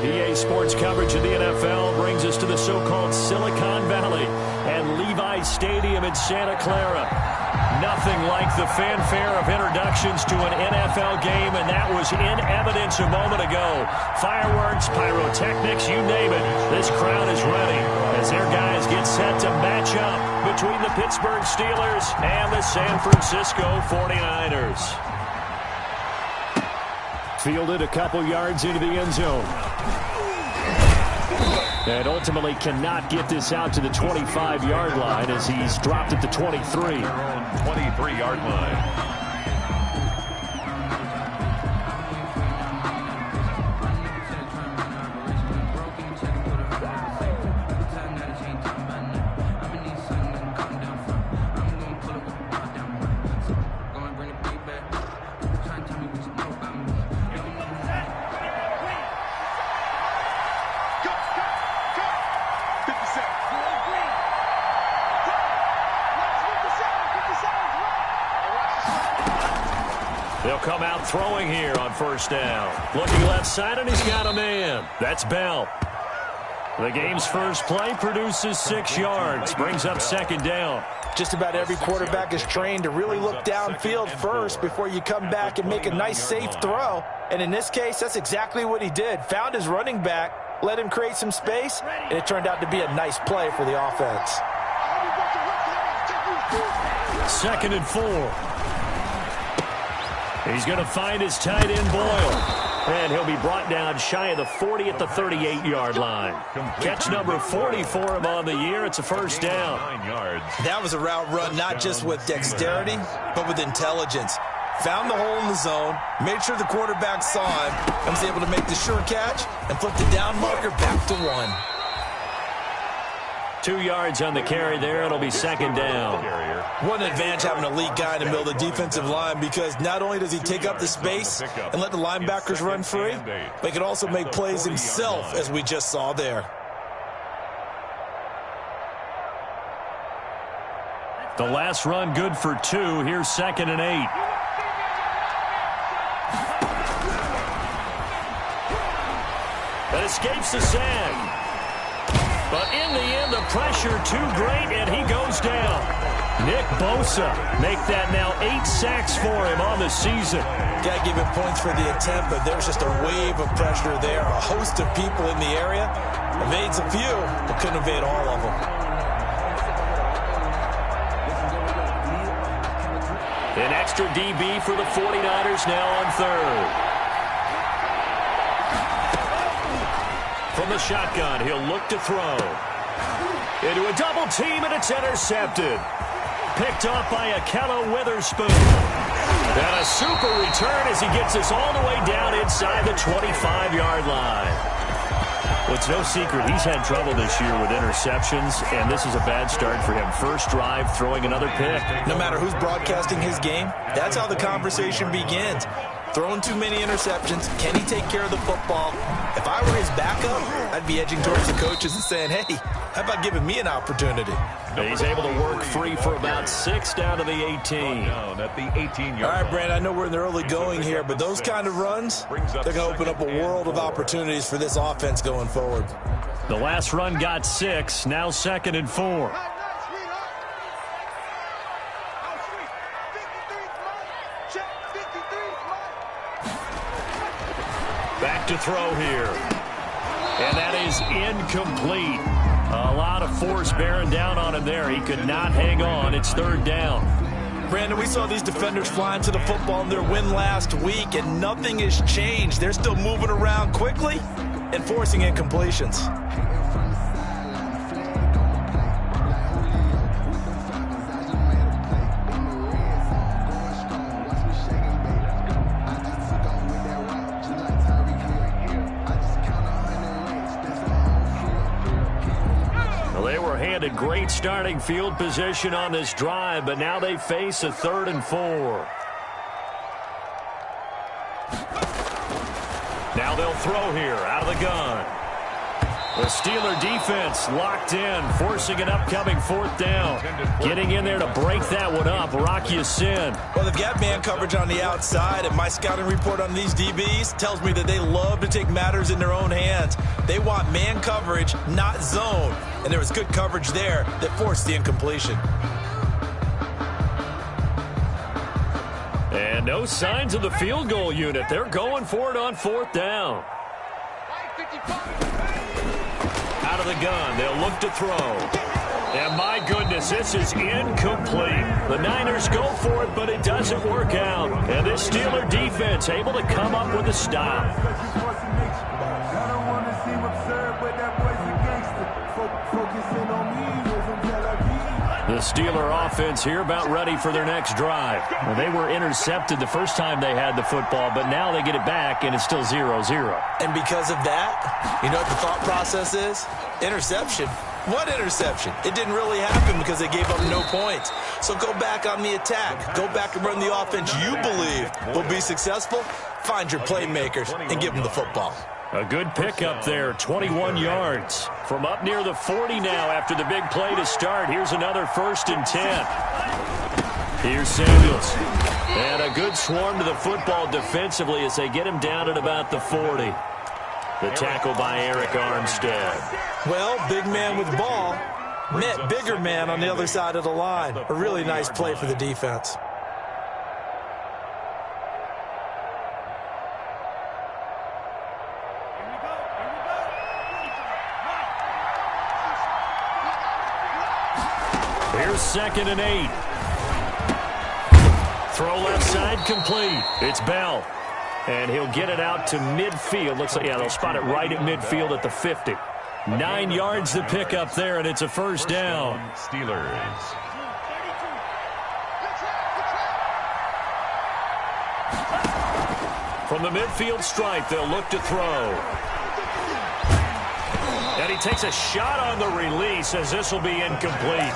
EA Sports coverage of the NFL brings us to the so-called Silicon Valley and Levi's Stadium in Santa Clara. Nothing like the fanfare of introductions to an NFL game, and that was in evidence a moment ago. Fireworks, pyrotechnics, you name it. This crowd is ready as their guys get set to match up between the Pittsburgh Steelers and the San Francisco 49ers. Fielded a couple yards into the end zone. And ultimately cannot get this out to the 25-yard line as he's dropped at the 23. 23-yard line. They'll come out throwing here on first down. Looking left side, and he's got a man. That's Bell. The game's first play produces 6 yards. Brings up second down. Just about every quarterback is trained to really look downfield first before you come back and make a nice, safe throw. And in this case, that's exactly what he did. Found his running back, let him create some space, and it turned out to be a nice play for the offense. 2nd and 4. He's going to find his tight end, Boyle. And he'll be brought down shy of the 40 at the 38-yard line. Catch number 40 for him on the year. It's a first down. That was a route run not just with dexterity, but with intelligence. Found the hole in the zone, made sure the quarterback saw him, and was able to make the sure catch and flip the down marker back to 1. 2 yards on the carry there. It'll be second down. What an advantage having an elite guy in the middle of the defensive line, because not only does he take up the space and let the linebackers run free, but he can also make plays himself, as we just saw there. The last run good for 2. Here's 2nd and 8. That escapes the sack. But in the end, the pressure too great, and he goes down. Nick Bosa make that now 8 sacks for him on the season. Got to give him points for the attempt, but there's just a wave of pressure there. A host of people in the area. Evades a few, but couldn't evade all of them. An extra DB for the 49ers now on 3rd. From the shotgun, he'll look to throw. Into a double team, and it's intercepted. Picked off by Akello Witherspoon. And a super return as he gets us all the way down inside the 25-yard line. Well, it's no secret he's had trouble this year with interceptions, and this is a bad start for him. First drive, throwing another pick. No matter who's broadcasting his game, that's how the conversation begins. Throwing too many interceptions. Can he take care of the football? If I were his backup, I'd be edging towards the coaches and saying, hey, how about giving me an opportunity? He's able to work free for about 6 down to the 18. Down at the 18-yard line. All right, Brand, I know we're in the early going here, but those kind of runs, they're going to open up a world of opportunities for this offense going forward. The last run got 6. Now 2nd and 4. Back to throw here. And that is incomplete. A lot of force bearing down on him there. He could not hang on. It's 3rd down. Brandon, we saw these defenders flying to the football in their win last week, and nothing has changed. They're still moving around quickly and forcing incompletions. Handed great starting field position on this drive, but now they face a 3rd and 4. Now they'll throw here out of the gun. The Steeler defense locked in, forcing an upcoming fourth down. Getting in there to break that one up, Rock Ya-Sin. Well, they've got man coverage on the outside, and my scouting report on these DBs tells me that they love to take matters in their own hands. They want man coverage, not zone. And there was good coverage there that forced the incompletion. And no signs of the field goal unit. They're going for it on fourth down. Out of the gun, they'll look to throw. And my goodness, this is incomplete. The Niners go for it, but it doesn't work out. And this Steeler defense able to come up with a stop. The Steeler offense here about ready for their next drive. Well, they were intercepted the first time they had the football, but now they get it back, and it's still 0-0. And because of that, you know what the thought process is? Interception. What interception? It didn't really happen because they gave up no points. So go back on the attack. Go back and run the offense you believe will be successful. Find your playmakers and give them the football. A good pickup there, 21 yards. From up near the 40 now after the big play to start. Here's another 1st and 10. Here's Samuels. And a good swarm to the football defensively as they get him down at about the 40. The tackle by Eric Armstead. Well, big man with ball met bigger man on the other side of the line. A really nice play for the defense. Here's 2nd and 8. Throw left side complete. It's Bell. And he'll get it out to midfield. Looks like, yeah, they'll spot it right at midfield at the 50. 9 yards to pick up there, and it's a first down. Steelers. From the midfield stripe, they'll look to throw. And he takes a shot on the release as this will be incomplete.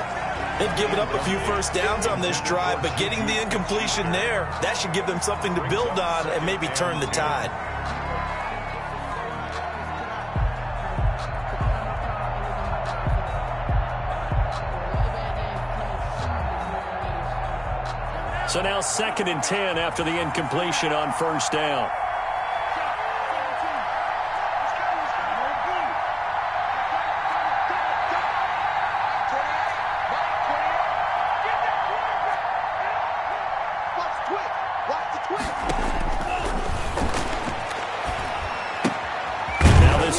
They've given up a few first downs on this drive, but getting the incompletion there, that should give them something to build on and maybe turn the tide. So now 2nd and 10 after the incompletion on first down.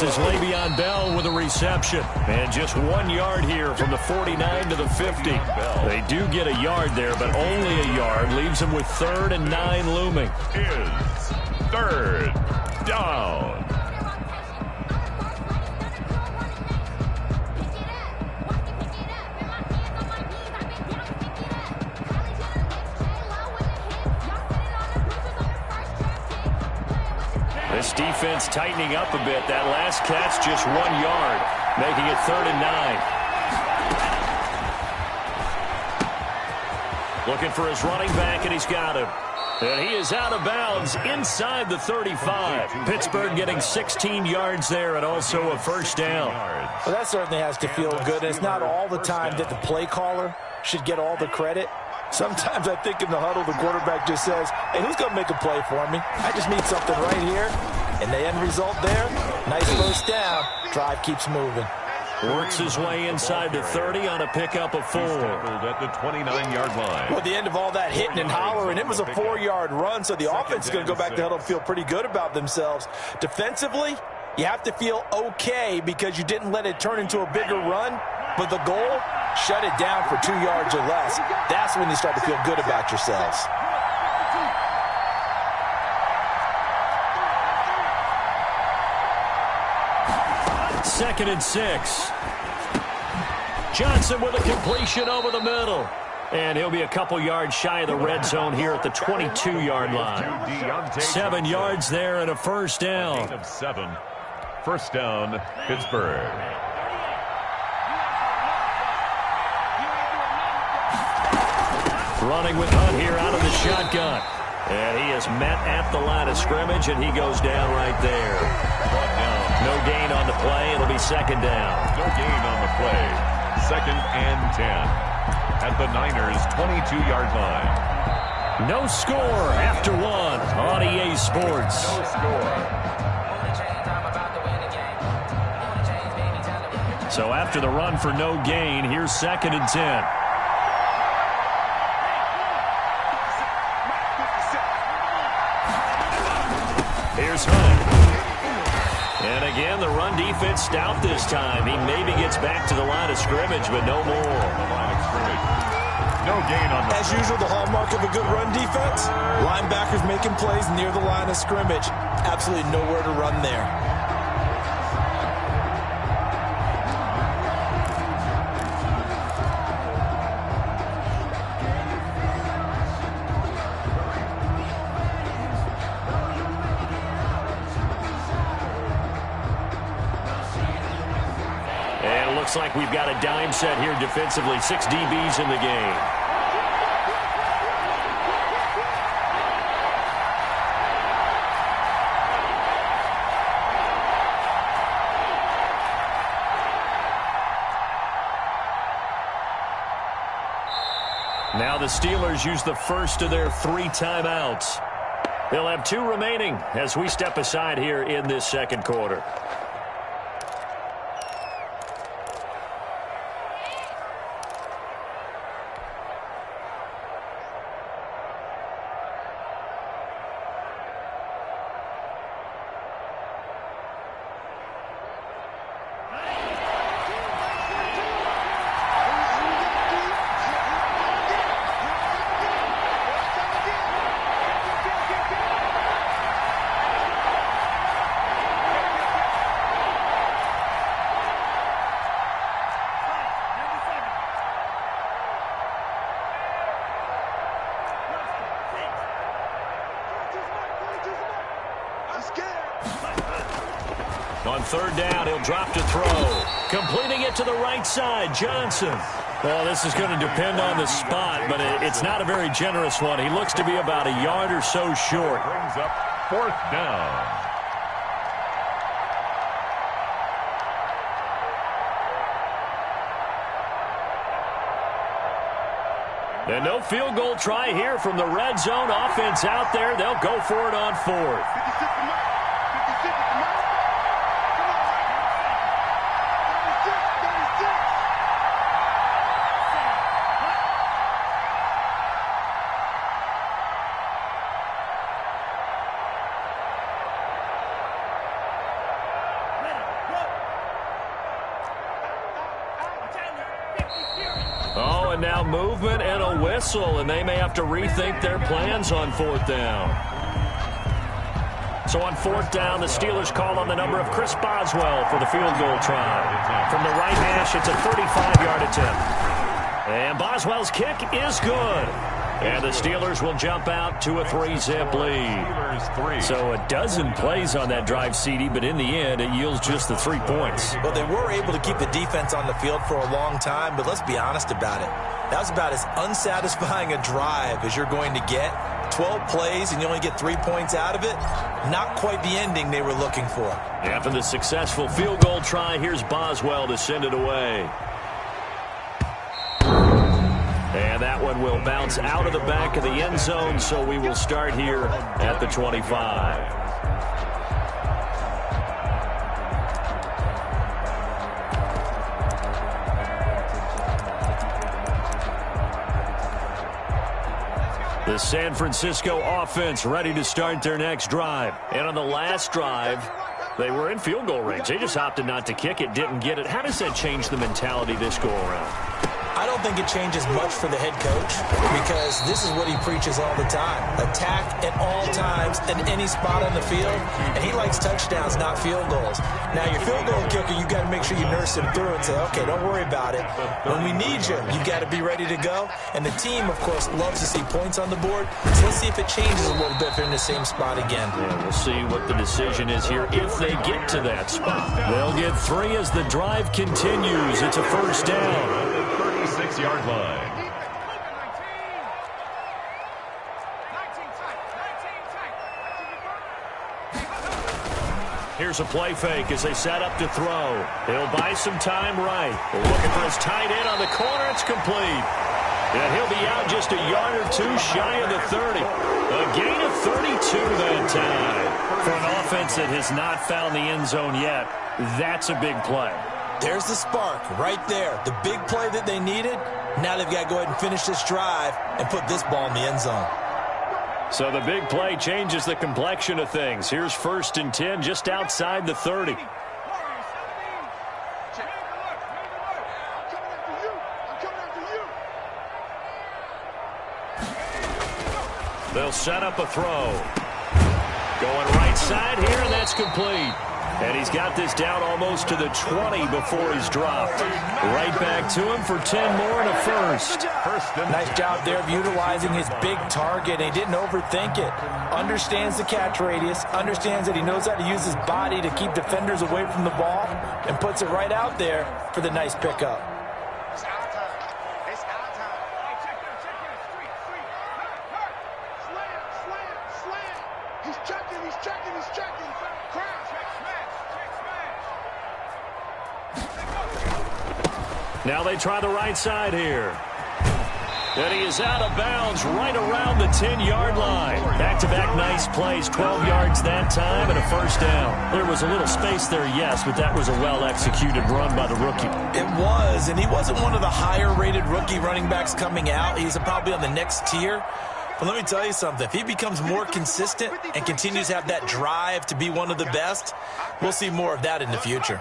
This is Le'Veon Bell with a reception. And just 1 yard here from the 49 to the 50. They do get a yard there, but only a yard. Leaves them with 3rd and 9 looming. Is 3rd down. This defense tightening up a bit. That last catch just 1 yard, making it 3rd and 9. Looking for his running back, and he's got him. And he is out of bounds inside the 35. Pittsburgh getting 16 yards there and also a first down. Well, that certainly has to feel good. It's not all the time that the play caller should get all the credit. Sometimes I think in the huddle, the quarterback just says, hey, who's going to make a play for me? I just need something right here. And the end result there, nice first down. Drive keeps moving. Works his way inside the 30 on a pickup of 4. At the 29-yard line. Well, at the end of all that hitting and hollering, it was a 4-yard run, so the offense is going to go back to huddle and feel pretty good about themselves. Defensively, you have to feel okay because you didn't let it turn into a bigger run, but the goal, shut it down for 2 yards or less. That's when you start to feel good about yourselves. Second and 6. Johnson with a completion over the middle. And he'll be a couple yards shy of the red zone here at the 22-yard line. 7 yards there and a first down. 8 of 7. First down, Pittsburgh. Running with Hunt here out of the shotgun. And he is met at the line of scrimmage, and he goes down right there. Brought down No gain on the play. It'll be second down. No gain on the play. 2nd and 10 at the Niners' 22-yard line. No score after one on EA Sports. No score. So after the run for no gain, here's 2nd and 10. Here's Hunt. And again, the run defense stout this time. He maybe gets back to the line of scrimmage, but no more. No gain on the As usual, the hallmark of a good run defense, linebackers making plays near the line of scrimmage. Absolutely nowhere to run there. Looks like we've got a dime set here defensively. 6 DBs in the game. Now the Steelers use the first of their 3 timeouts. They'll have 2 remaining as we step aside here in this second quarter. On 3rd down, he'll drop to throw. Completing it to the right side, Johnson. Well, this is going to depend on the spot, but it's not a very generous one. He looks to be about a yard or so short. Brings up 4th down. And no field goal try here from the red zone offense out there. They'll go for it on 4th. Oh, and now movement and a whistle, and they may have to rethink their plans on 4th down. So on 4th down, the Steelers call on the number of Chris Boswell for the field goal try. From the right hash, it's a 35-yard attempt. And Boswell's kick is good. And the Steelers will jump out to a 3-zip lead. So a dozen plays on that drive, CD, but in the end, it yields just the 3 points. Well, they were able to keep the defense on the field for a long time, but let's be honest about it. That was about as unsatisfying a drive as you're going to get. 12 plays and you only get 3 points out of it. Not quite the ending they were looking for. After the successful field goal try, here's Boswell to send it away. And that one will bounce out of the back of the end zone, so we will start here at the 25. The San Francisco offense ready to start their next drive. And on the last drive, they were in field goal range. They just opted not to kick it, didn't get it. How does that change the mentality this go-around? I don't think it changes much for the head coach because this is what he preaches all the time. Attack at all times in any spot on the field, and he likes touchdowns, not field goals. Now, your field goal kicker, you got to make sure you nurse him through and say, okay, don't worry about it. When we need you, you got to be ready to go. And the team, of course, loves to see points on the board. So let's see if it changes a little bit if they're in the same spot again. Yeah, we'll see what the decision is here if they get to that spot. They'll get 3 as the drive continues. It's a 1st down. 36-yard line. Here's a play fake as they set up to throw. He'll buy some time right. Looking for his tight end on the corner. It's complete. And he'll be out just a yard or two shy of the 30. A gain of 32 that time. For an offense that has not found the end zone yet, that's a big play. There's the spark right there. The big play that they needed. Now they've got to go ahead and finish this drive and put this ball in the end zone. So the big play changes the complexion of things. Here's 1st and 10 just outside the 30. They'll set up a throw. Going right side here, and that's complete. And he's got this down almost to the 20 before he's dropped. Right back to him for 10 more and a first. Nice job there of utilizing his big target. He didn't overthink it. Understands the catch radius. Understands that he knows how to use his body to keep defenders away from the ball. And puts it right out there for the nice pickup. Now they try the right side here. And he is out of bounds right around the 10-yard line. Back-to-back nice plays, 12 yards that time and a first down. There was a little space there, yes, but that was a well-executed run by the rookie. It was, and he wasn't one of the higher-rated rookie running backs coming out. He's probably on the next tier. But let me tell you something. If he becomes more consistent and continues to have that drive to be one of the best, we'll see more of that in the future.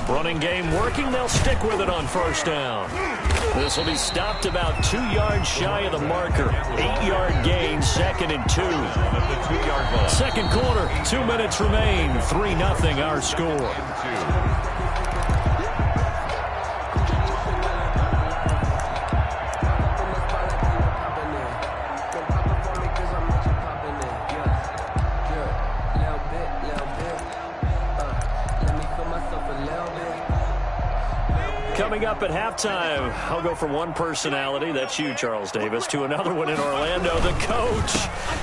Running game working. They'll stick with it on first down. This will be stopped about 2 yards shy of the marker. 8-yard gain, 2nd and 2. Second quarter, 2 minutes remain. 3-0 our score. Coming up at halftime, I'll go from one personality, that's you, Charles Davis, to another one in Orlando, the coach.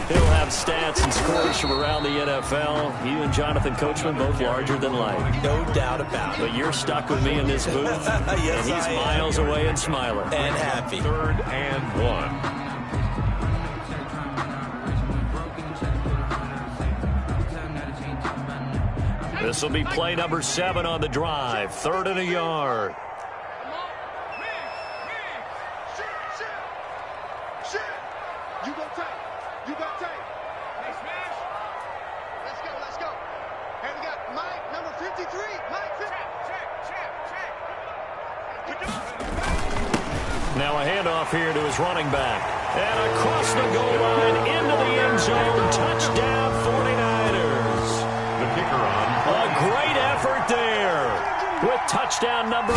He'll have stats and scores from around the NFL. You and Jonathan Coachman, both larger than life. No doubt about it. But you're stuck with me in this booth, yes, and he's miles away and smiling. And happy. 3rd and 1. This will be play number 7 on the drive. 3rd and a yard. Now a handoff here to his running back. And across the goal line into the end zone. Touchdown 49ers. The kicker on. A great effort there with touchdown number 8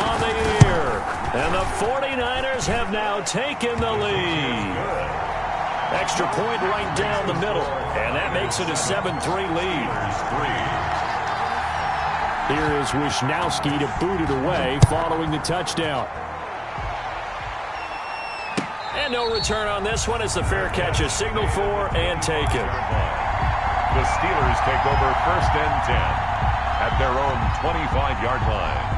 on the year. And the 49ers have now taken the lead. Extra point right down the middle. And that makes it a 7-3 lead. Here is Wisnowski to boot it away following the touchdown. And no return on this one as the fair catch is signaled for and taken. The Steelers take over 1st and 10 at their own 25-yard line.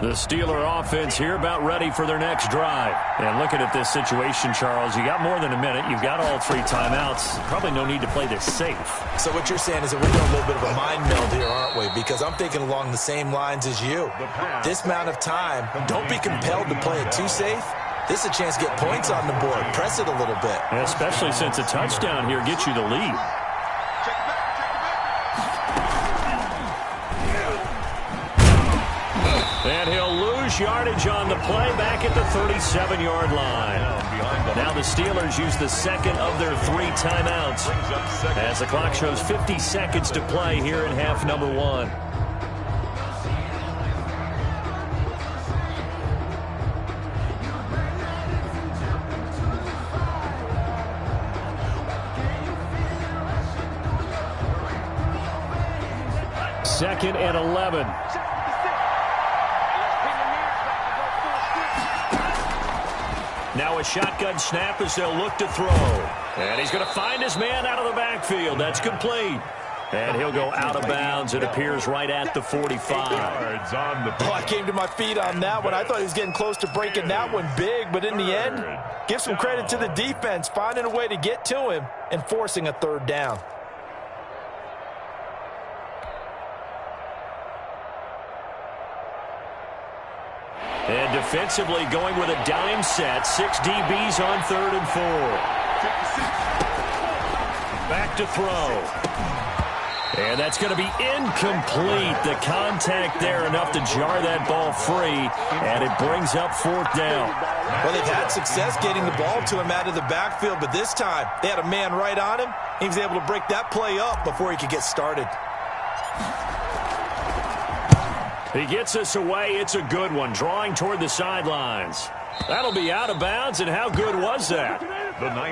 The Steeler offense here about ready for their next drive. And looking at this situation, Charles, you got more than a minute. You've got all 3 timeouts. Probably no need to play this safe. So what you're saying is that we're doing a little bit of a mind meld here, aren't we? Because I'm thinking along the same lines as you. This amount of time, don't be compelled to play it too safe. This is a chance to get points on the board. Press it a little bit. And especially since a touchdown here gets you the lead. And he'll lose yardage on the play back at the 37-yard line. Now the Steelers use the 2nd of their 3 timeouts as the clock shows 50 seconds to play here in half number 1. 2nd and 11. Now a shotgun snap as they'll look to throw. And he's going to find his man out of the backfield. That's complete. And he'll go out of bounds. It appears right at the 45. I came to my feet on that one. I thought he was getting close to breaking that one big, but in the end, give some credit to the defense, finding a way to get to him and forcing a 3rd down. And defensively going with a dime set. 6 DBs on 3rd and 4. Back to throw. And that's going to be incomplete. The contact there enough to jar that ball free, and it brings up 4th down. Well, they've had success getting the ball to him out of the backfield, but this time they had a man right on him. He was able to break that play up before he could get started. He gets us away. It's a good one, drawing toward the sidelines. That'll be out of bounds, and how good was that?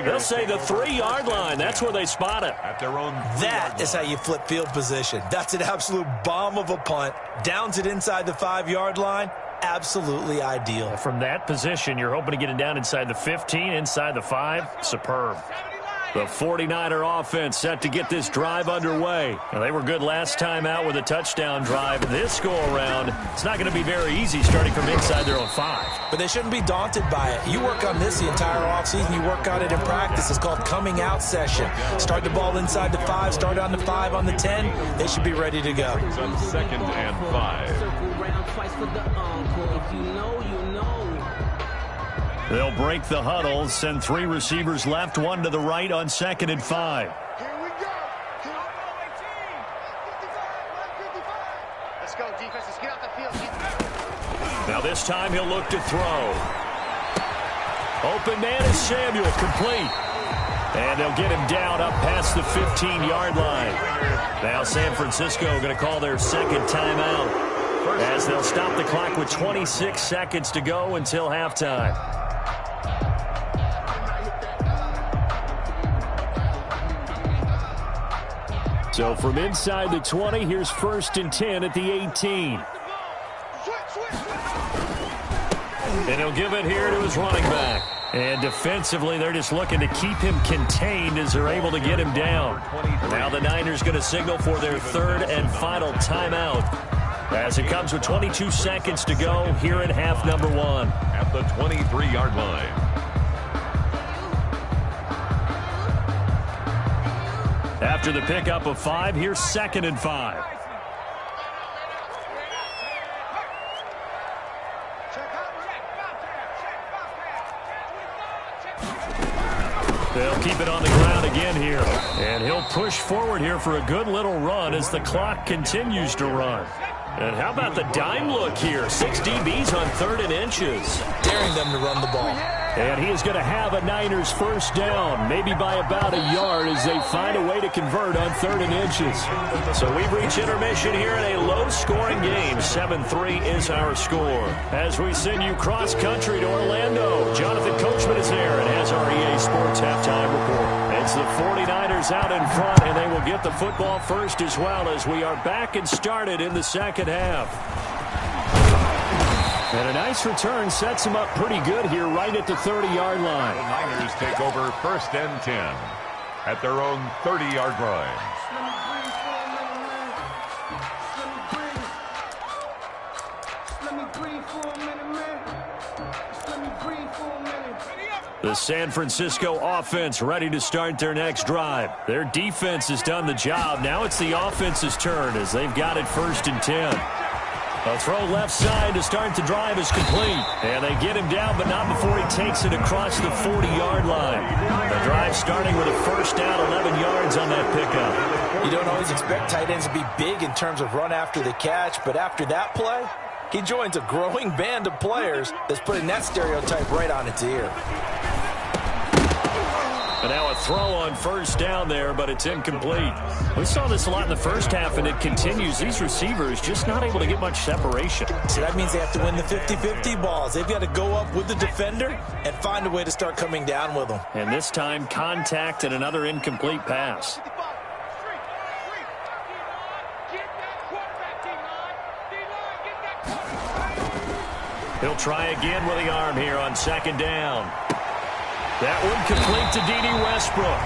They'll say the 3-yard line. That's where they spot it. That is how you flip field position. That's an absolute bomb of a punt. Downs it inside the 5-yard line. Absolutely ideal. From that position, you're hoping to get it down inside the 15, inside the 5. Superb. The 49er offense set to get this drive underway. Now, they were good last time out with a touchdown drive. This go-around, it's not going to be very easy starting from inside their own 5. But they shouldn't be daunted by it. You work on this the entire offseason. You work on it in practice. It's called coming out session. Start the ball inside the 5, start on the 5, on the 10. They should be ready to go. 2nd and 5. They'll break the huddle, send 3 receivers left, 1 to the right on 2nd and 5. Here we go. Let's go, defense. Let's get out the field. Now this time he'll look to throw. Open man is Samuel, complete. And they'll get him down up past the 15-yard line. Now San Francisco going to call their 2nd timeout as they'll stop the clock with 26 seconds to go until halftime. So from inside the 20, here's 1st and 10 at the 18. And he'll give it here to his running back. And defensively, they're just looking to keep him contained as they're able to get him down. Now the Niners going to signal for their 3rd and final timeout as it comes with 22 seconds to go here in half number 1. At the 23-yard line. After the pickup of 5, here's 2nd and 5. They'll keep it on the ground again here. And he'll push forward here for a good little run as the clock continues to run. And how about the dime look here? 6 DBs on 3rd and inches. Daring them to run the ball. And he is going to have a Niners 1st down, maybe by about a yard as they find a way to convert on 3rd and inches. So we've reached intermission here in a low-scoring game. 7-3 is our score. As we send you cross-country to Orlando, Jonathan Coachman is there and has our EA Sports halftime report. It's the 49ers out in front, and they will get the football first as well as we are back and started in the 2nd half. And a nice return sets them up pretty good here right at the 30-yard line. The Niners take over 1st and 10 at their own 30-yard line. The San Francisco offense ready to start their next drive. Their defense has done the job. Now it's the offense's turn as they've got it 1st and 10. A throw left side to start the drive is complete. And they get him down, but not before he takes it across the 40-yard line. The drive starting with a 1st down, 11 yards on that pickup. You don't always expect tight ends to be big in terms of run after the catch, but after that play, he joins a growing band of players that's putting that stereotype right on its ear. And now a throw on 1st down there, but it's incomplete. We saw this a lot in the 1st half, and it continues. These receivers just not able to get much separation. So that means they have to win the 50-50 balls. They've got to go up with the defender and find a way to start coming down with them. And this time, contact and another incomplete pass. He'll try again with the arm here on second down. That one complete to D.D. Westbrook.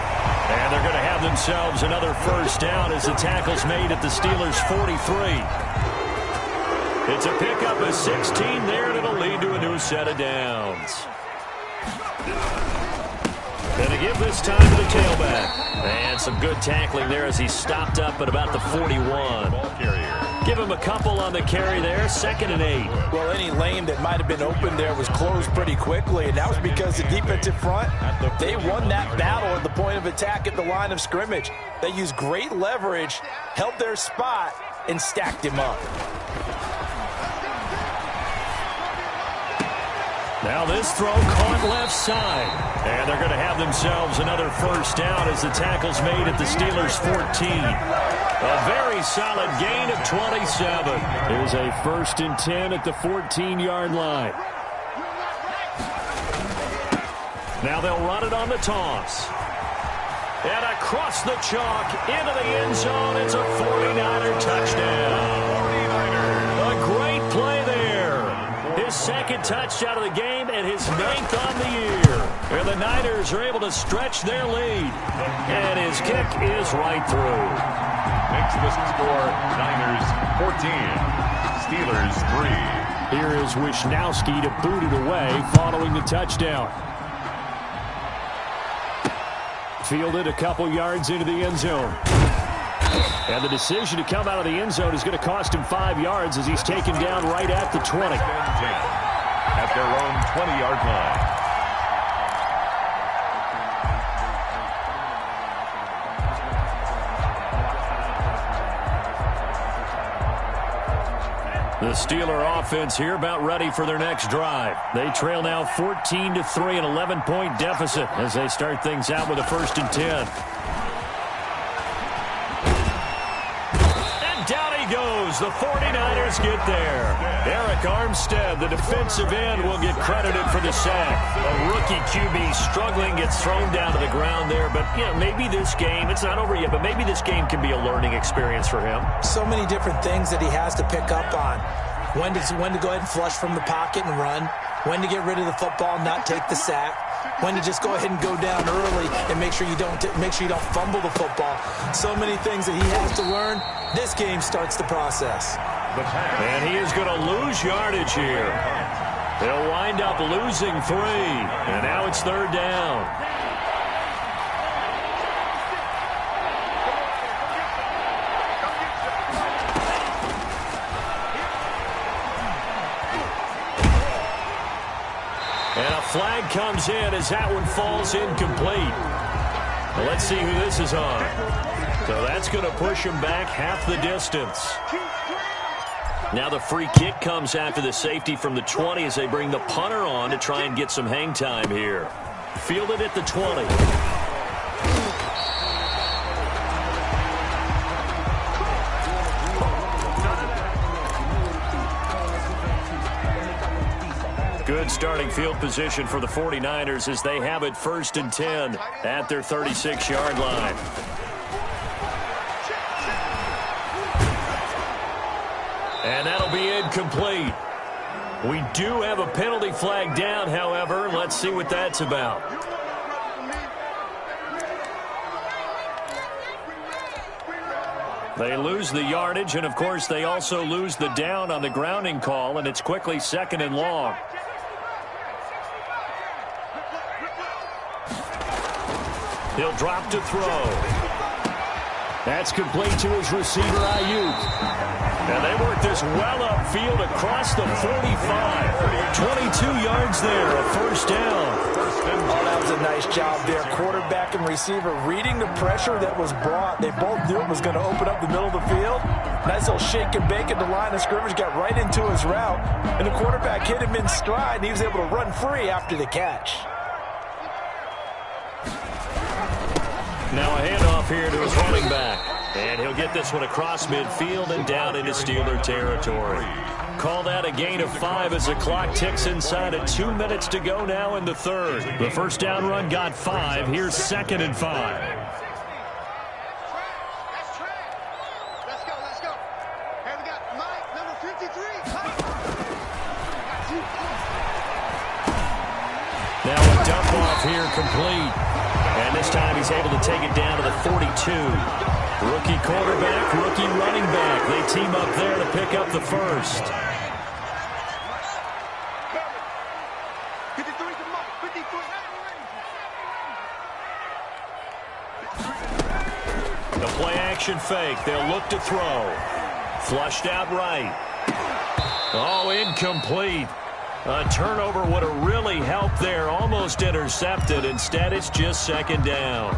And they're going to have themselves another first down as the tackle's made at the Steelers' 43. It's a pickup of 16 there, and it'll lead to a new set of downs. Going to give this time to the tailback. And some good tackling there as he stopped up at about the 41. Give him a couple on the carry there, 2nd and 8. Well, any lane that might have been open there was closed pretty quickly, and that was because the defensive front, they won that battle at the point of attack at the line of scrimmage. They used great leverage, held their spot, and stacked him up. Now this throw caught left side. And they're going to have themselves another first down as the tackle's made at the Steelers' 14. A very solid gain of 27. Here's a 1st and 10 at the 14-yard line. Now they'll run it on the toss. And across the chalk into the end zone. It's a 49er touchdown. A great play there. His 2nd touchdown of the game and his 9th on the year. And the Niners are able to stretch their lead. And his kick is right through. Makes the score Niners 14, Steelers 3. Here is Wisnowski to boot it away following the touchdown. Fielded a couple yards into the end zone. And the decision to come out of the end zone is going to cost him 5 yards as he's taken down right at the 20. At their own 20-yard line. The Steeler offense here about ready for their next drive. They trail now 14-3, an 11-point deficit as they start things out with a 1st and 10. And down he goes. The 49ers get there. Eric Armstead, the defensive end, will get credited for the sack. A rookie QB struggling, gets thrown down to the ground there. But, you know, maybe this game, it's not over yet, but maybe this game can be a learning experience for him. So many different things that he has to pick up on. When to go ahead and flush from the pocket and run. When to get rid of the football and not take the sack. When to just go ahead and go down early and make sure you don't fumble the football. So many things that he has to learn. This game starts the process. And he is going to lose yardage here. They'll wind up losing 3. And now it's 3rd down. And a flag comes in as that one falls incomplete. Well, let's see who this is on. So that's going to push him back half the distance. Now the free kick comes after the safety from the 20 as they bring the punter on to try and get some hang time here. Fielded at the 20. Good starting field position for the 49ers as they have it 1st and 10 at their 36-yard line. And that'll be incomplete. We do have a penalty flag down, however. Let's see what that's about. They lose the yardage, and of course they also lose the down on the grounding call, and it's quickly 2nd and long. He'll drop to throw. That's complete to his receiver, Ayuk. And they work this well upfield across the 45. 22 yards there, a 1st down. Oh, that was a nice job there. Quarterback and receiver reading the pressure that was brought. They both knew it was going to open up the middle of the field. Nice little shake and bake at the line of scrimmage, got right into his route. And the quarterback hit him in stride, and he was able to run free after the catch. Now a handoff here to his running back. And he'll get this one across midfield and down into Steeler territory. Call that a gain of 5 as the clock ticks inside of 2 minutes to go now in the 3rd. The 1st down run got 5. Here's 2nd and 5. Let's go. And we got Mike, number 53. here, complete. And this time he's able to take it down to the 42. Rookie quarterback, rookie running back. They team up there to pick up the first. The play-action fake. They'll look to throw. Flushed out right. Oh, incomplete. A turnover would have really helped there. Almost intercepted. Instead, it's just second down.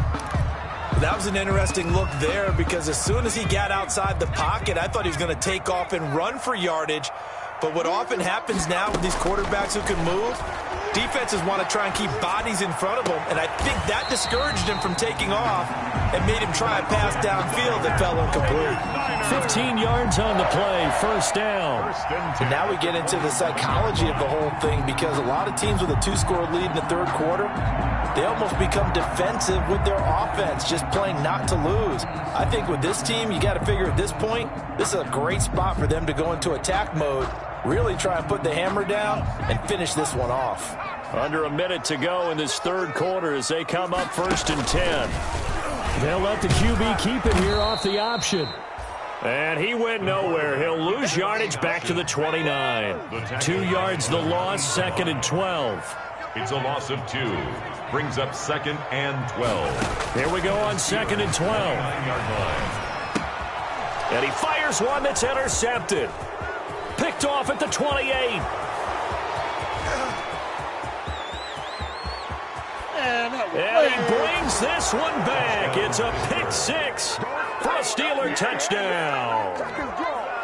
That was an interesting look there because as soon as he got outside the pocket, I thought he was going to take off and run for yardage. But what often happens now with these quarterbacks who can move, defenses want to try and keep bodies in front of them, and I think that discouraged him from taking off and made him try a pass downfield that fell incomplete. 15 yards on the play, first down. And now we get into the psychology of the whole thing because a lot of teams with a 2-score lead in the third quarter, they almost become defensive with their offense, just playing not to lose. I think with this team, you got to figure at this point, this is a great spot for them to go into attack mode, really try and put the hammer down and finish this one off. Under a minute to go in this third quarter as they come up 1st and 10. They'll let the QB keep it here off the option. And he went nowhere. He'll lose yardage back to the 29. 2 yards the loss, 2nd and 12. It's a loss of 2. Brings up 2nd and 12. Here we go on 2nd and 12. And he fires one that's intercepted. Picked off at the 28. And he brings this one back. It's a pick 6 for a Steeler touchdown.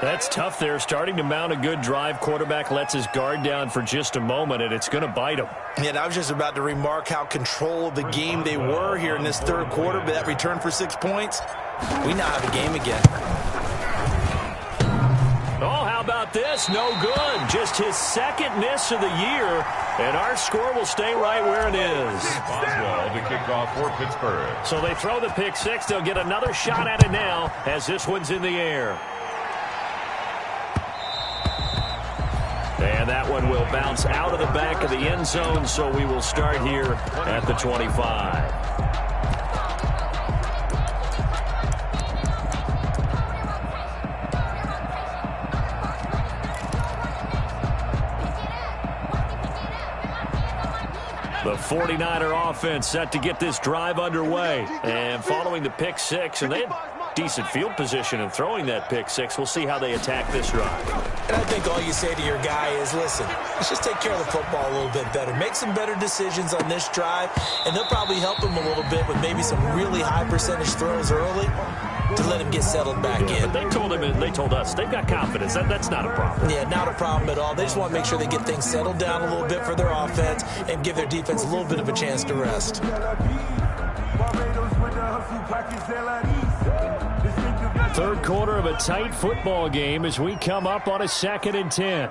That's tough there, starting to mount a good drive. Quarterback lets his guard down for just a moment, and it's going to bite him. And I was just about to remark how control of the game they were here in this third quarter, but that return for 6 points, we now have a game again. Oh, how about this? No good. Just his 2nd miss of the year, and our score will stay right where it is. Boswell to kick off for Pittsburgh. So they throw the pick 6. They'll get another shot at it now as this one's in the air. And that one will bounce out of the back of the end zone, so we will start here at the 25. The 49er offense set to get this drive underway. And following the pick 6, and they had decent field position in throwing that pick 6. We'll see how they attack this drive. And I think all you say to your guy is, listen, let's just take care of the football a little bit better. Make some better decisions on this drive, and they'll probably help him a little bit with maybe some really high percentage throws early to let him get settled back in. But they told him, and they told us, they've got confidence. That's not a problem. Yeah, not a problem at all. They just want to make sure they get things settled down a little bit for their offense and give their defense a little bit of a chance to rest. Third quarter of a tight football game as we come up on a 2nd and 10.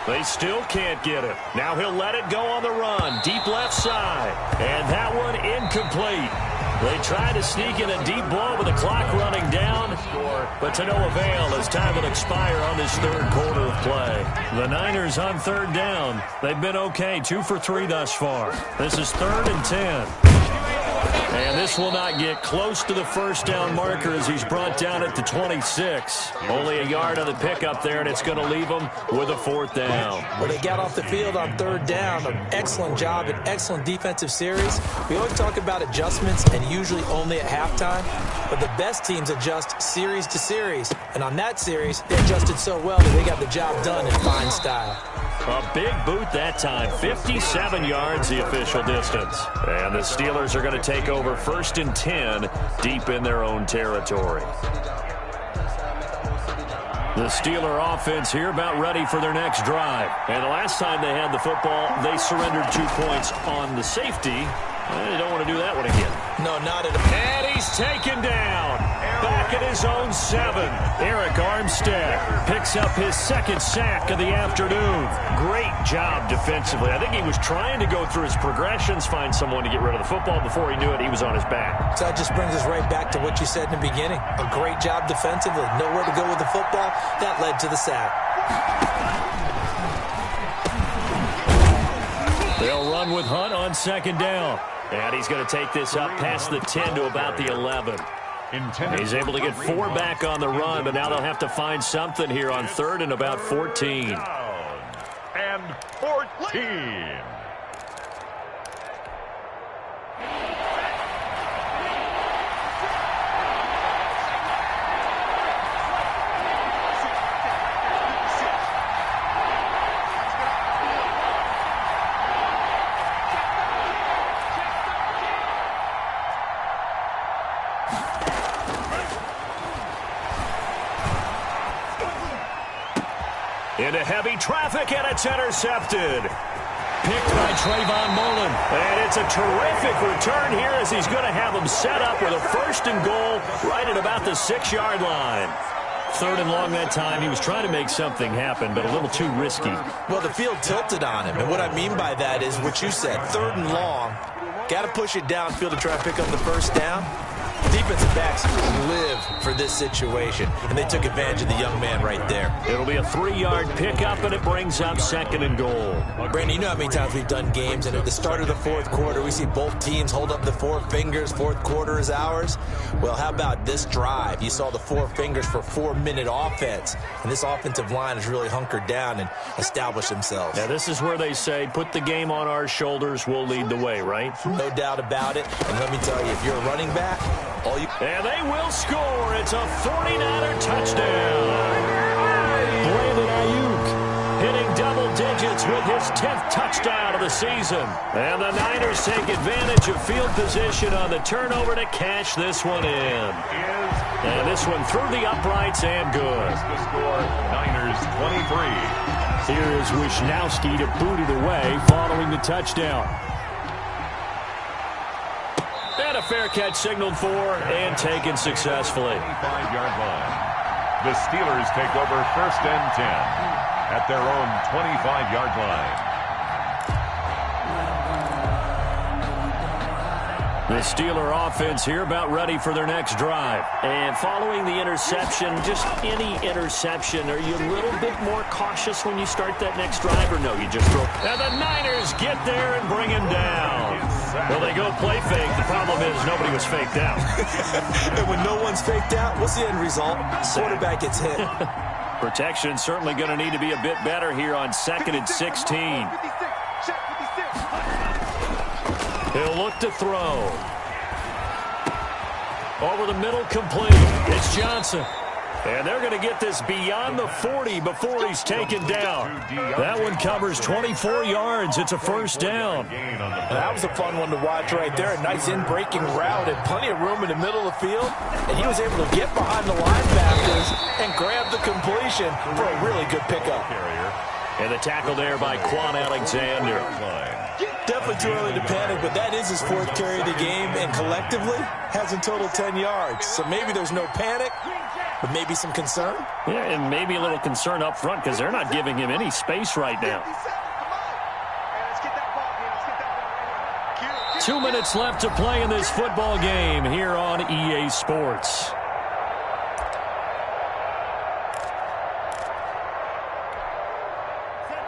They still can't get it. Now he'll let it go on the run. Deep left side. And that one incomplete. They try to sneak in a deep ball with the clock running down, but to no avail as time will expire on this third quarter of play. The Niners on 3rd down. They've been okay, 2 for 3 thus far. This is 3rd and 10. And this will not get close to the first down marker as he's brought down at the 26. Only a yard on the pickup there, and it's going to leave him with a 4th down. Well, they got off the field on 3rd down. An excellent job, an excellent defensive series. We always talk about adjustments, and usually only at halftime. But the best teams adjust series to series. And on that series, they adjusted so well that they got the job done in fine style. A big boot that time. 57 yards the official distance. And the Steelers are going to take over 1st and 10 deep in their own territory. The Steeler offense here about ready for their next drive. And the last time they had the football, they surrendered 2 points on the safety. They don't want to do that one again. No, not at all. And he's taken down. back at his own 7. Eric Armstead picks up his second sack of the afternoon. Great job defensively. I think he was trying to go through his progressions, find someone to get rid of the football. Before he knew it, he was on his back. So that just brings us right back to what you said in the beginning. A great job defensively. Nowhere to go with the football. That led to the sack. They'll run with Hunt on second down. And he's going to take this up past the 10 to about the 11. He's able to get 4 back on the run, but now they'll have to find something here on 3rd and about 14. And 14. Into heavy traffic, and it's intercepted. Picked by Trayvon Mullen. And it's a terrific return here as he's going to have him set up with a 1st and goal right at about the 6-yard line. 3rd and long that time. He was trying to make something happen, but a little too risky. Well, the field tilted on him, and what I mean by that is what you said, 3rd and long. Got to push it downfield to try to pick up the 1st down. Defensive backs live for this situation, and they took advantage of the young man right there. It'll be a 3-yard pickup, and it brings up 2nd and goal. Brandon, you know how many times we've done games, and at the start of the 4th quarter, we see both teams hold up the 4 fingers, 4th quarter is ours. Well, how about this drive? You saw the 4 fingers for 4-minute offense, and this offensive line has really hunkered down and established themselves. Now, this is where they say, put the game on our shoulders, we'll lead the way, right? No doubt about it, and let me tell you, if you're a running back, and they will score. It's a 49er touchdown. Brandon Ayuk hitting double digits with his 10th touchdown of the season. And the Niners take advantage of field position on the turnover to cash this one in. And this one through the uprights and good. The score, Niners 23. Here is Wisnowski to boot it away following the touchdown. And a fair catch signaled for and taken successfully. 25-yard line. The Steelers take over 1st and 10 at their own 25-yard line. The Steeler offense here about ready for their next drive. And following the interception, just any interception, are you a little bit more cautious when you start that next drive, or no, you just throw? And the Niners get there and bring him down. Well, they go play fake. The problem is nobody was faked out. And when no one's faked out, what's the end result? Quarterback gets hit. Protection certainly going to need to be a bit better here on 2nd and 16. He'll look to throw. Over the middle, complete. It's Johnson. And they're going to get this beyond the 40 before he's taken down. That one covers 24 yards. It's a 1st down. That was a fun one to watch right there. A nice in-breaking route and plenty of room in the middle of the field. And he was able to get behind the linebackers and grab the completion for a really good pickup. And the tackle there by Quan Alexander. Definitely too early to panic, but that is his 4th carry of the game, and collectively has in total 10 yards. So maybe there's no panic, but maybe some concern. Yeah, and maybe a little concern up front because they're not giving him any space right now. 2 minutes left to play in this football game here on EA Sports.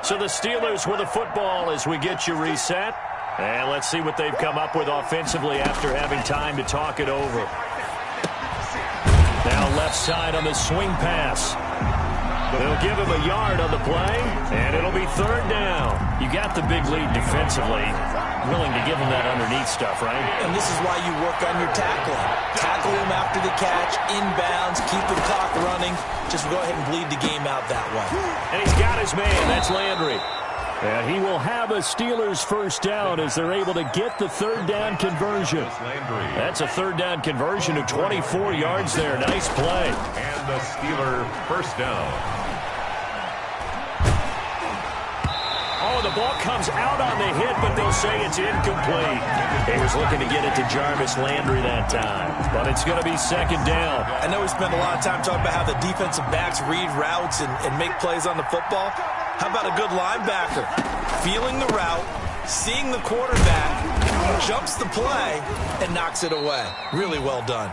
So the Steelers with the football as we get you reset. And let's see what they've come up with offensively after having time to talk it over. Now left side on the swing pass. They'll give him a yard on the play, and it'll be 3rd down. You got the big lead defensively. Willing to give him that underneath stuff, right? And this is why you work on your tackling. Tackle him after the catch, inbounds, keep the clock running. Just go ahead and bleed the game out that way. And he's got his man. That's Landry. And he will have a Steelers 1st down as they're able to get the 3rd down conversion. That's a 3rd down conversion of 24 yards there. Nice play. And the Steeler 1st down. Oh, Oh, the ball comes out on the hit, but they'll say it's incomplete. He was looking to get it to Jarvis Landry that time, but it's going to be second down. I know we spend a lot of time talking about how the defensive backs read routes and make plays on the football. How about a good linebacker? Feeling the route, seeing the quarterback, jumps the play, and knocks it away. Really well done.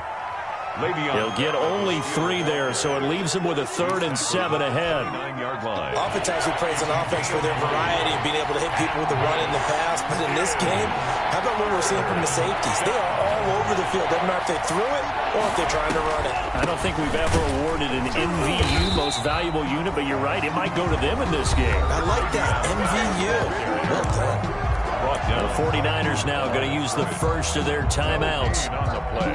He'll get only 3 there, so it leaves him with a 3rd and 7 ahead. 9-yard line. Oftentimes we praise an offense for their variety and being able to hit people with the run in the pass. But in this game, how about what we're seeing from the safeties? They are all over the field. Doesn't matter if they threw it or if they're trying to run it. I don't think we've ever awarded an MVU, most valuable unit, but you're right, it might go to them in this game. I like that, MVU. Well done. The 49ers now going to use the first of their timeouts.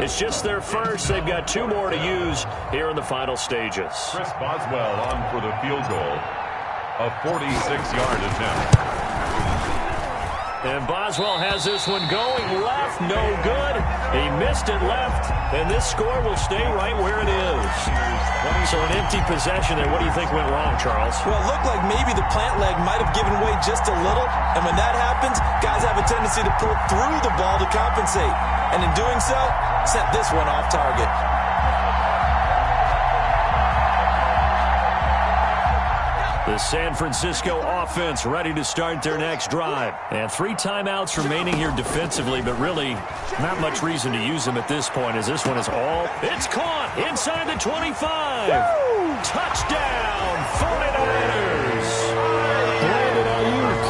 It's just their first. They've got 2 more to use here in the final stages. Chris Boswell on for the field goal. A 46-yard attempt. And Boswell has this one going left, no good. He missed it left, and this score will stay right where it is. So an empty possession there. What do you think went wrong, Charles? Well, it looked like maybe the plant leg might have given way just a little, and when that happens, guys have a tendency to pull through the ball to compensate. And in doing so, sent this one off target. The San Francisco offense ready to start their next drive. And 3 timeouts remaining here defensively, but really not much reason to use them at this point, as this one is all... It's caught inside the 25. Woo! Touchdown, 49ers. Brandon Ayuk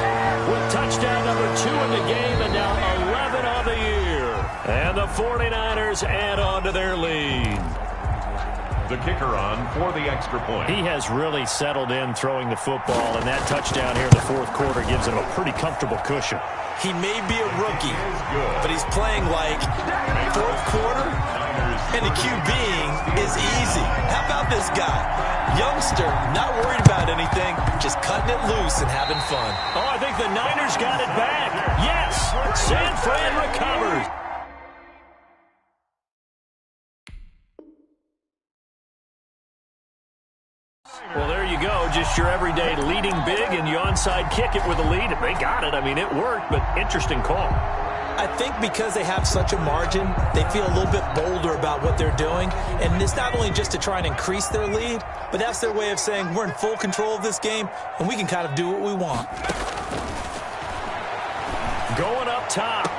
with touchdown number 2 in the game, and now 11 on the year. And the 49ers add on to their lead. The kicker on for the extra point. He has really settled in throwing the football, and that touchdown here in the 4th quarter gives him a pretty comfortable cushion. He may be a rookie, but he's playing like 4th quarter, and the QBing is easy. How about this guy? Youngster, not worried about anything, just cutting it loose and having fun. Oh, I think the Niners got it back. Yes, San Fran recovers. Well, there you go. Just your everyday leading big, and you onside kick it with a lead. They got it. I mean, it worked, but interesting call. I think because they have such a margin, they feel a little bit bolder about what they're doing. And it's not only just to try and increase their lead, but that's their way of saying we're in full control of this game, and we can kind of do what we want. Going up top.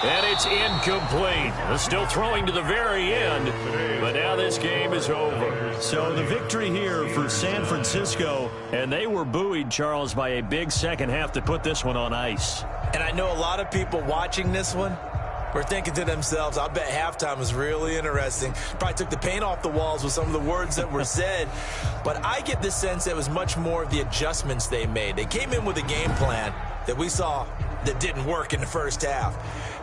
And it's incomplete. Still throwing to the very end, but now this game is over. So the victory here for San Francisco, and they were buoyed, Charles, by a big second half to put this one on ice. And I know a lot of people watching this one were thinking to themselves, I bet halftime was really interesting. Probably took the paint off the walls with some of the words that were said. But I get the sense that it was much more of the adjustments they made. They came in with a game plan that we saw that didn't work in the first half.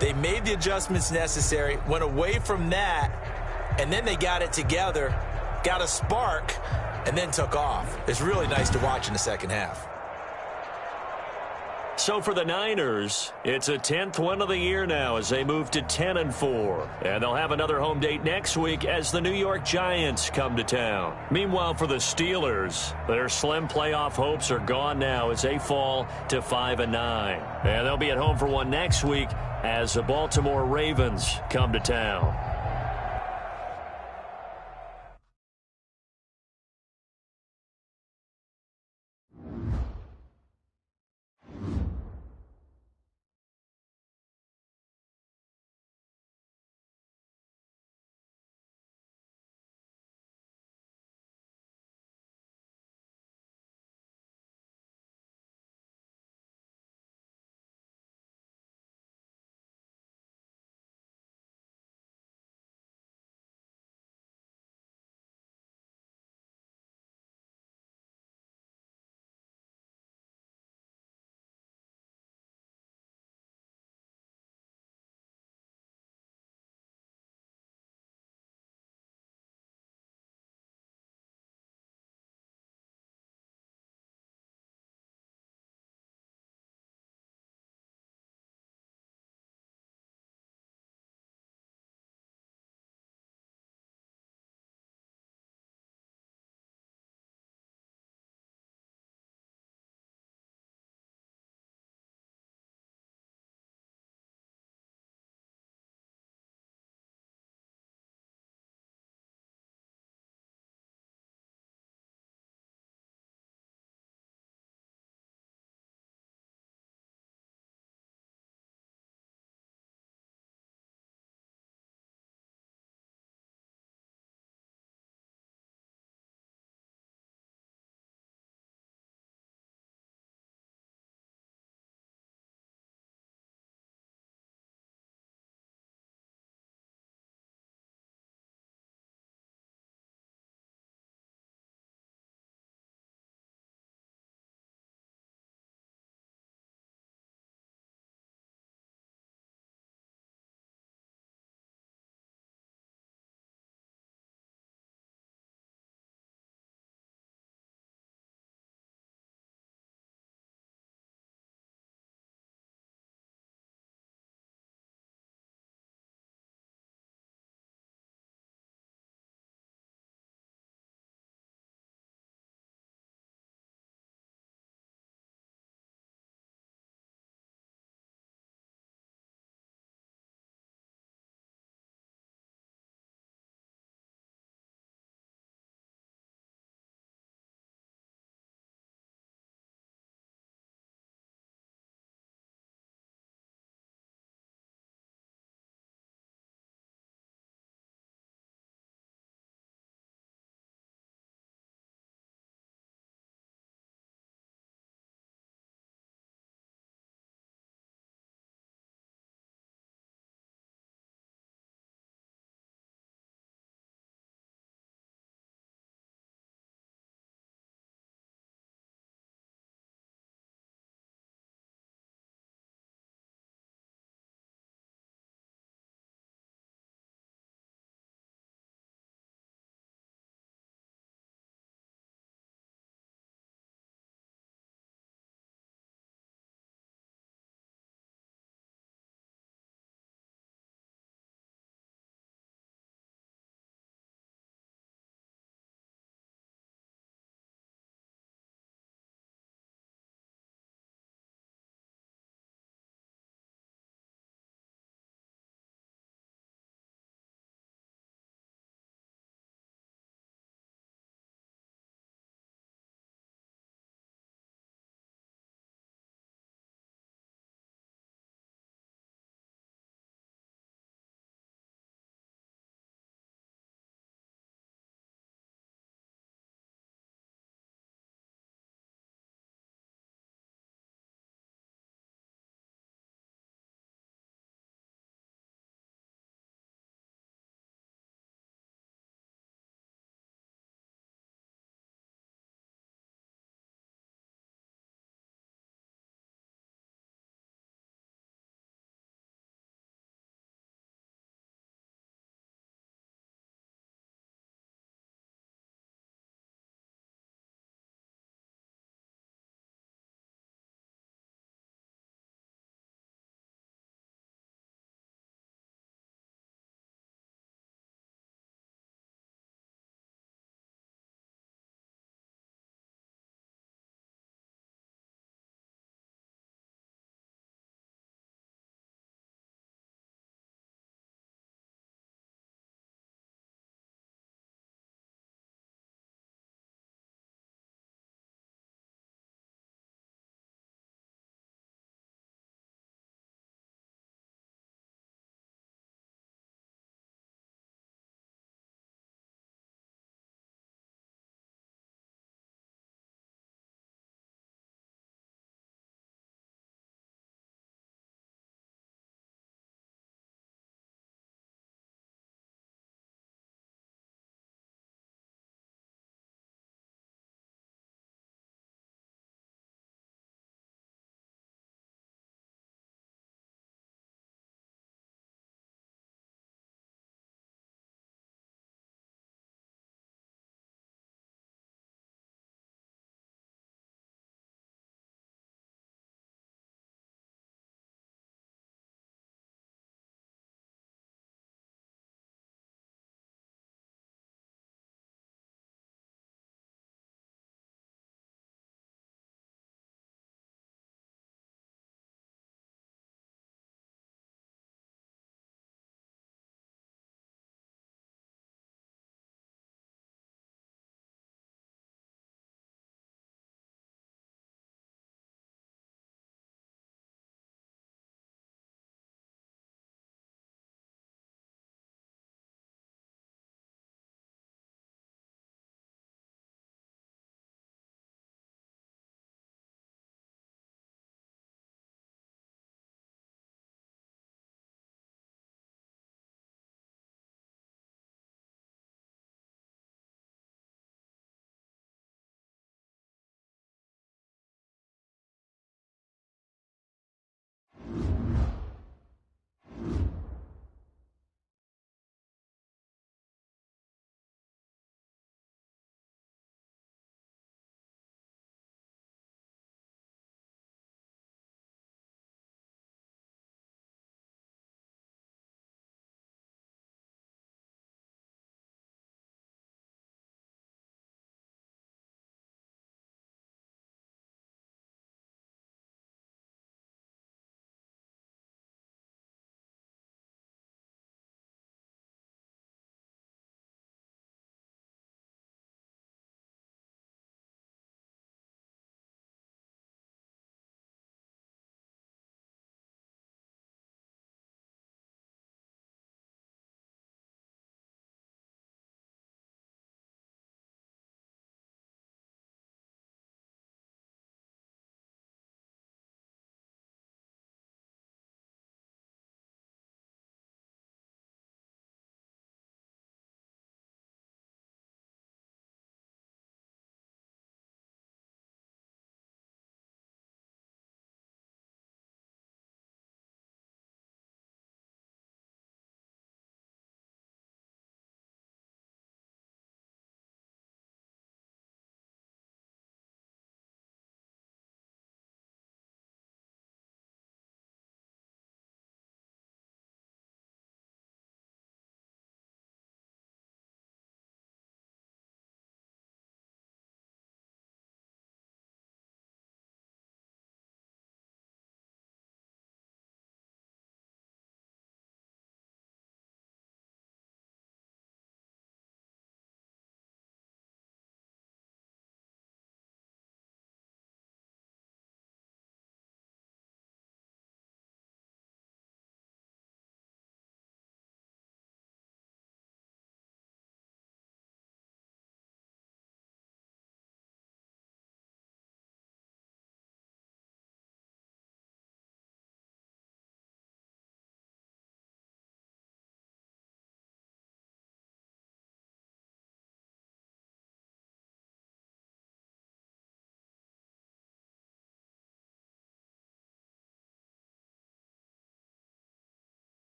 They made the adjustments necessary, went away from that, and then they got it together, got a spark, and then took off. It's really nice to watch in the second half. So for the Niners, it's a 10th win of the year now as they move to 10-4. And they'll have another home date next week as the New York Giants come to town. Meanwhile, for the Steelers, their slim playoff hopes are gone now as they fall to 5-9. And they'll be at home for one next week as the Baltimore Ravens come to town.